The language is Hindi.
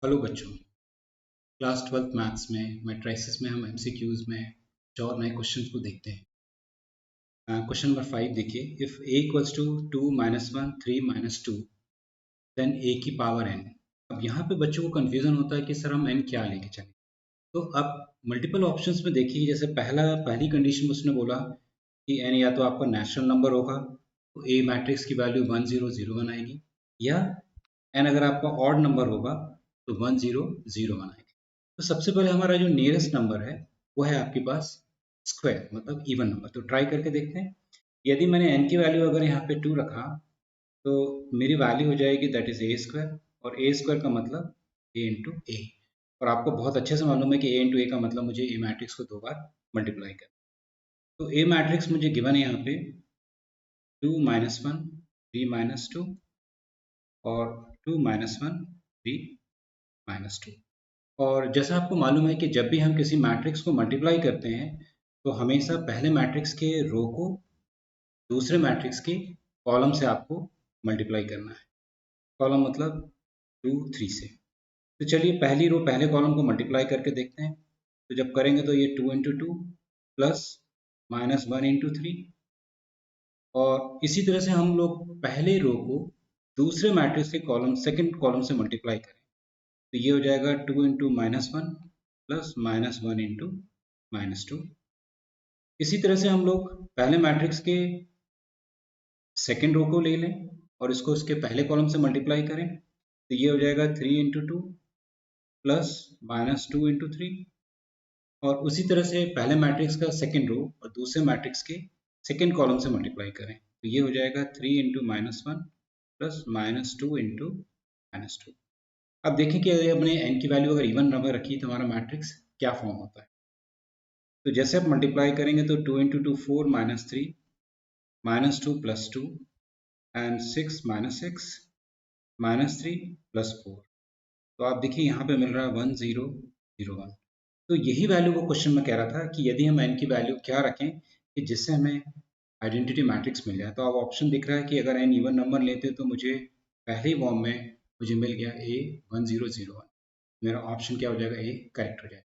हेलो बच्चों। क्लास 12th मैथ्स में मैट्रिसेस में हम एमसीक्यूज में कुछ और नए क्वेश्चंस को देखते हैं। क्वेश्चन नंबर 5 देखिए, if a equals to 2 minus 1 3 minus 2 then a की पावर n। अब यहाँ पे बच्चों को कंफ्यूजन होता है कि सर हम n क्या लेके चलें। तो अब मल्टीपल ऑप्शंस में देखिए, जैसे पहली कंडीशन में उसने बोला कि n या तो आपका नेचुरल नंबर होगा तो a मैट्रिक्स की वैल्यू 1 0 0 1 आएगी, या n अगर आपका ऑड नंबर होगा तो 1 0 0 1 आएगी। तो सबसे पहले हमारा जो नियरेस्ट नंबर है वो है आपके पास स्क्वायर, मतलब इवन नंबर। तो ट्राई करके देखते हैं। यदि मैंने n की वैल्यू अगर यहाँ पे 2 रखा तो मेरी वैल्यू हो जाएगी दैट इज ए स्क्वायर, और ए स्क्वायर का मतलब ए इंटू ए। और आपको बहुत अच्छे से मालूम है कि ए इंटू ए का मतलब मुझे ए मैट्रिक्स को 2 बार मल्टीप्लाई करना। तो ए मैट्रिक्स मुझे गिवन है यहाँ पे 2 माइनस 1 3 माइनस 2 और 2 माइनस 1 3 माइनस 2। और जैसा आपको मालूम है कि जब भी हम किसी मैट्रिक्स को मल्टीप्लाई करते हैं तो हमेशा पहले मैट्रिक्स के रो को दूसरे मैट्रिक्स के कॉलम से आपको मल्टीप्लाई करना है। कॉलम मतलब 2 3 से। तो चलिए पहली रो पहले कॉलम को मल्टीप्लाई करके देखते हैं। तो जब करेंगे तो ये 2 इंटू 2 प्लस माइनस 1 इंटू 3, और इसी तरह से हम लोग पहले रो को दूसरे मैट्रिक्स के कॉलम सेकंड कॉलम से मल्टीप्लाई करें तो ये हो जाएगा 2 into minus 1 plus minus 1 into minus 2। इसी तरह से हम लोग पहले मैट्रिक्स के सेकेंड रो को ले लें और इसको उसके पहले कॉलम से मल्टीप्लाई करें तो ये हो जाएगा 3 इंटू 2 प्लस माइनस 2 इंटू 3। और उसी तरह से पहले मैट्रिक्स का सेकेंड रो और दूसरे मैट्रिक्स के सेकेंड कॉलम से मल्टीप्लाई करें तो ये हो जाएगा 3 into minus 1 plus minus 2 into minus 2। अब देखें कि यदि हमने n की वैल्यू अगर इवन नंबर रखी तो हमारा मैट्रिक्स क्या फॉर्म होता है। तो जैसे आप मल्टीप्लाई करेंगे तो 2 into 2 4 minus 3 minus 2 plus 2 and 6 minus 6 minus 3 plus 4। तो आप देखिए यहाँ पे मिल रहा है 1 0 0 1। तो यही वैल्यू वो क्वेश्चन में कह रहा था कि यदि हम n की वैल्यू क्या रखें कि जिससे हमें आइडेंटिटी मैट्रिक्स मिल जाए। तो अब ऑप्शन दिख रहा है कि अगर n इवन नंबर लेते तो मुझे पहले फॉर्म में मुझे मिल गया a 1 0 0 1। मेरा ऑप्शन क्या हो जाएगा, ए करेक्ट हो जाएगा।